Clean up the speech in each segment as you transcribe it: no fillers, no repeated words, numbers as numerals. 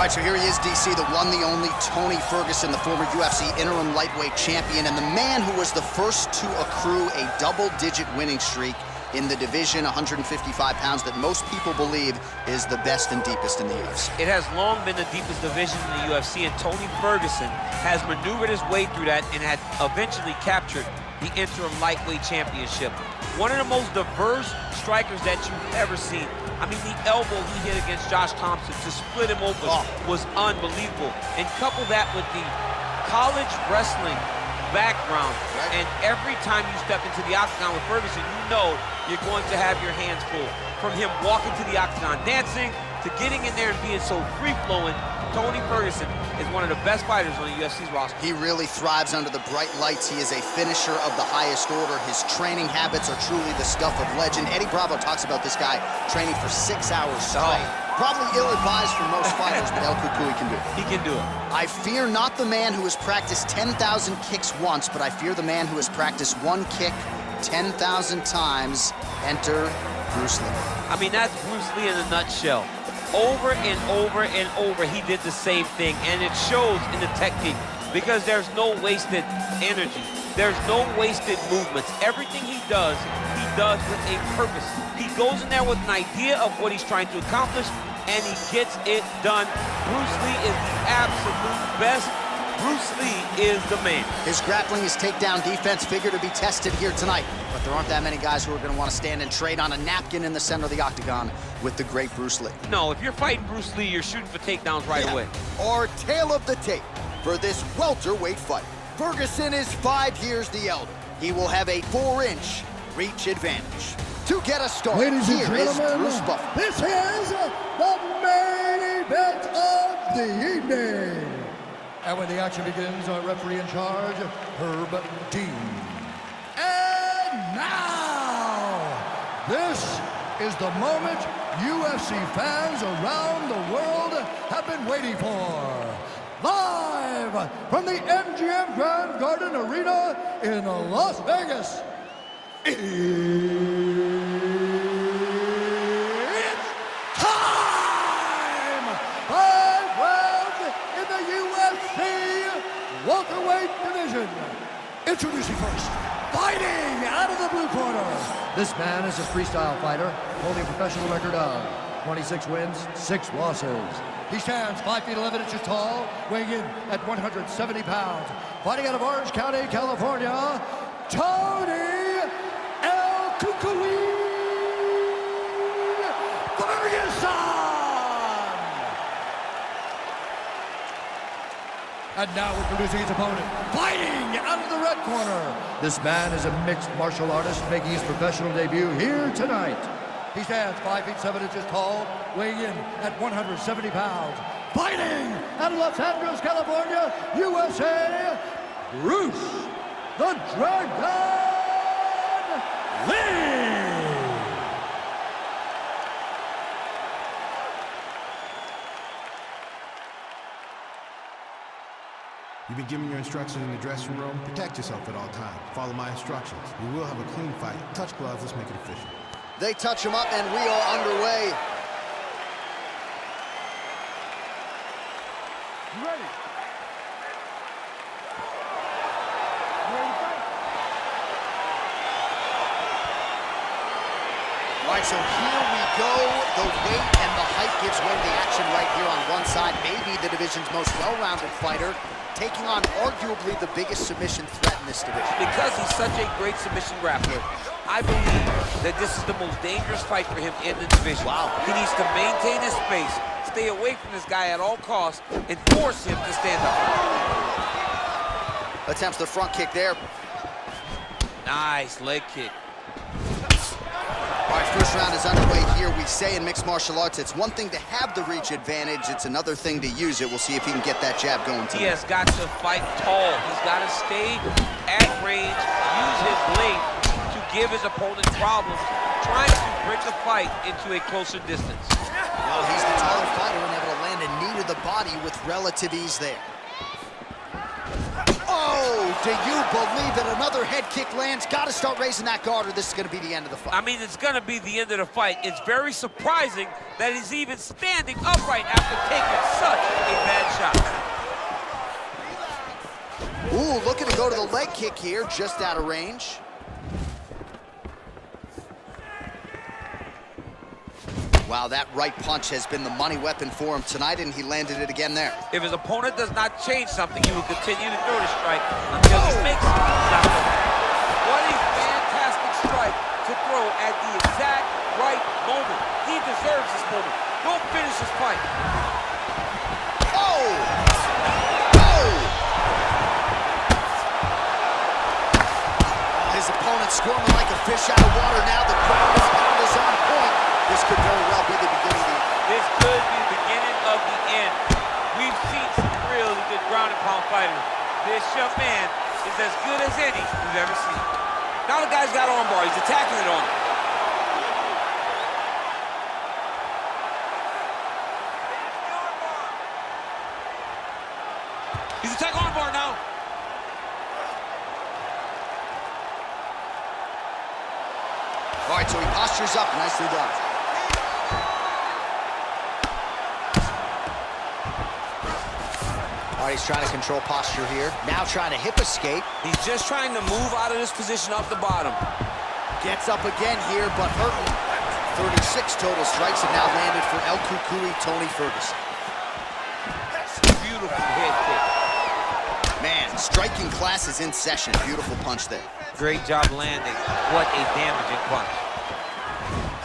All right, so here he is, DC, the one, the only Tony Ferguson, the former UFC interim lightweight champion, and the man who was the first to accrue a double-digit winning streak in the division, 155 pounds, that most people believe is the best and deepest in the UFC. It has long been the deepest division in the UFC, and Tony Ferguson has maneuvered his way through that and had eventually captured the interim lightweight championship. One of the most diverse strikers that you've ever seen. I mean, the elbow he hit against Josh Thompson to split him open was unbelievable. And couple that with the college wrestling background, and every time you step into the octagon with Ferguson, you know you're going to have your hands full. From him walking to the octagon, dancing, to getting in there and being so free-flowing, Tony Ferguson is one of the best fighters on the UFC's roster. He really thrives under the bright lights. He is a finisher of the highest order. His training habits are truly the stuff of legend. Eddie Bravo talks about this guy training for 6 hours straight. Probably ill-advised for most fighters, but El Cucuy can do it. He can do it. I fear not the man who has practiced 10,000 kicks once, but I fear the man who has practiced one kick 10,000 times. Enter Bruce Lee. I mean, that's Bruce Lee in a nutshell. Over and over and over, he did the same thing, and it shows in the technique because there's no wasted energy. There's no wasted movements. Everything he does with a purpose. He goes in there with an idea of what he's trying to accomplish, and he gets it done. Bruce Lee is the absolute best. Bruce Lee is the man. His grappling, his takedown defense figure to be tested here tonight, but there aren't that many guys who are going to want to stand and trade on a napkin in the center of the octagon with the great Bruce Lee. No, if you're fighting Bruce Lee, you're shooting for takedowns right away. Our tale of the tape for this welterweight fight. Ferguson is 5 years the elder. He will have a 4-inch reach advantage. To get us started, ladies and here is gentlemen, Bruce Buffer. this is the main event of the evening. And when the action begins, our referee in charge, Herb Dean. And now, this is the moment UFC fans around the world have been waiting for. Live from the MGM Grand Garden Arena in Las Vegas. It's time! 5 rounds in the UFC welterweight division. Introducing first, fighting out of the blue corner. This man is a freestyle fighter, holding a professional record of 26 wins, 6 losses. He stands 5 feet 11 inches tall, weighing in at 170 pounds. Fighting out of Orange County, California, Tony El Cucuy Ferguson! And now introducing his opponent, fighting out of the red corner. This man is a mixed martial artist making his professional debut here tonight. He stands 5 feet 7 inches tall, weighing in at 170 pounds. Fighting out of Los Angeles, California, USA, Bruce the Dragon Lee! You've been given your instructions in the dressing room. Protect yourself at all times. Follow my instructions. We will have a clean fight. Touch gloves, let's make it official. They touch him up, and we are underway. You ready? All right, so here we go. The weight and the height gives way to the action right here on one side. Maybe the division's most well-rounded fighter, taking on arguably the biggest submission threat in this division. Because he's such a great submission grappler, I believe that this is the most dangerous fight for him in the division. Wow. He needs to maintain his space, stay away from this guy at all costs, and force him to stand up. Attempts the front kick there. Nice leg kick. All right, first round is underway here. We say in mixed martial arts, it's one thing to have the reach advantage. It's another thing to use it. We'll see if he can get that jab going tonight. He has got to fight tall. He's got to stay at range, use his length to give his opponent problems, trying to bring the fight into a closer distance. Well, he's the taller fighter and able to land a knee to the body with relative ease there. Oh, Oh, do you believe it? Another head kick lands. Got to start raising that guard or this is going to be the end of the fight. I mean, it's going to be the end of the fight. It's very surprising that he's even standing upright after taking such a bad shot. Ooh, looking to go to the leg kick here, just out of range. Wow, that right punch has been the money weapon for him tonight, and he landed it again there. If his opponent does not change something, he will continue to throw the strike until he makes it. What a fantastic strike to throw at the exact right moment. He deserves this moment. Don't finish this fight. Oh! Oh! His opponent squirming like a fish out of water now. The crowd is on point. This could very well be the beginning of the end. This could be the beginning of the end. We've seen some really good ground and pound fighters. This young man is as good as any we've ever seen. Now the guy's got armbar. He's attacking it on him. He's attacking armbar now. All right, so he postures up. Nicely done. All right, he's trying to control posture here. Now trying to hip escape. He's just trying to move out of this position off the bottom. Gets up again here, but hurting. 36 total strikes have now landed for El Cucuy, Tony Ferguson. Beautiful head kick. Man, striking class is in session. Beautiful punch there. Great job landing. What a damaging punch.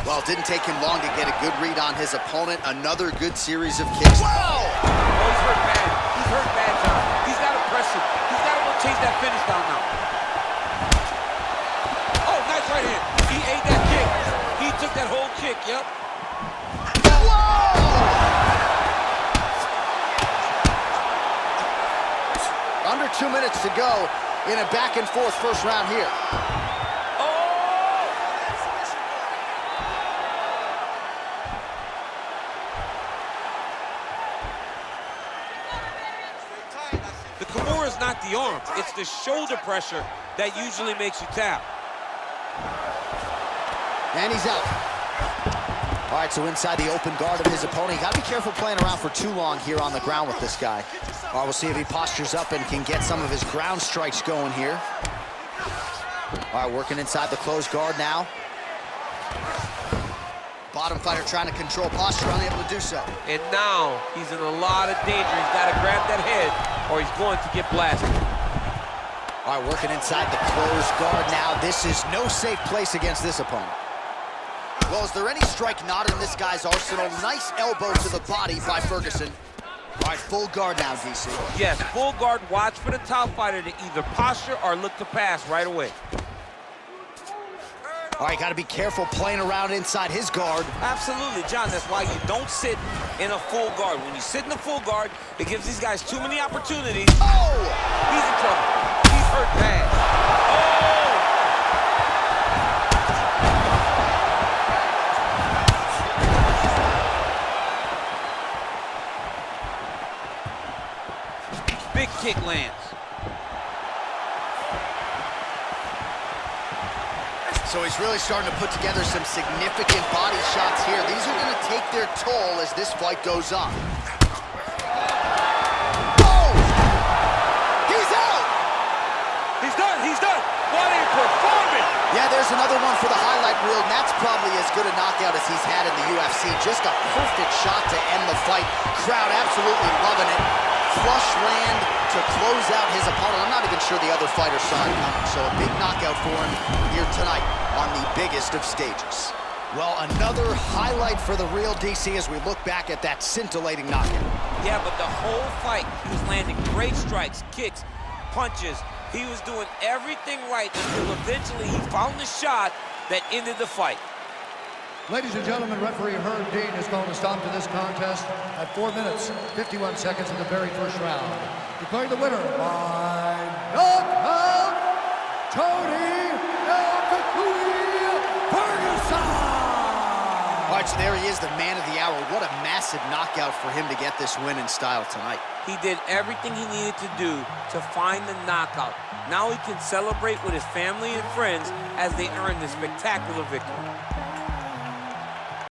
Well, it didn't take him long to get a good read on his opponent. Another good series of kicks. Whoa! Oh, he's hurt bad. He's hurt bad, John. He's got to press him. He's got to go chase that finish down now. Oh, nice right hand. He ate that kick. He took that whole kick, yep. Whoa! Under 2 minutes to go in a back-and-forth first round here. The Kimura is not the arm. It's the shoulder pressure that usually makes you tap. And he's out. All right, so inside the open guard of his opponent. You got to be careful playing around for too long here on the ground with this guy. All right, we'll see if he postures up and can get some of his ground strikes going here. All right, working inside the closed guard now. Bottom fighter trying to control posture, unable to do so. And now he's in a lot of danger. He's got to grab that head or he's going to get blasted. All right, working inside the closed guard now. This is no safe place against this opponent. Well, is there any strike not in this guy's arsenal? Nice elbow to the body by Ferguson. All right, full guard now, DC. Yes, full guard. Watch for the top fighter to either posture or look to pass right away. All right, got to be careful playing around inside his guard. Absolutely, John. That's why you don't sit in a full guard. When you sit in a full guard, it gives these guys too many opportunities. Oh! He's in trouble. He's hurt bad. Oh! Big kick lands. So he's really starting to put together some significant body shots here. These are going to take their toll as this fight goes on. Oh! He's out! He's done. He's done. What a performance! Yeah, there's another one for the highlight reel, and that's probably as good a knockout as he's had in the UFC. Just a perfect shot to end the fight. Crowd absolutely loving it. Flush land to close out his opponent. I'm not even sure the other fighter saw it coming. So a big knockout for him here tonight on the biggest of stages. Well, another highlight for the real DC as we look back at that scintillating knockout. Yeah, but the whole fight, he was landing great strikes, kicks, punches. He was doing everything right until eventually he found the shot that ended the fight. Ladies and gentlemen, referee Herb Dean is going to stop to this contest at 4 minutes, 51 seconds in the very first round. Declaring the winner by knockout, Tony El Cucuy Ferguson! All right, so there he is, the man of the hour. What a massive knockout for him to get this win in style tonight. He did everything he needed to do to find the knockout. Now he can celebrate with his family and friends as they earn this spectacular victory.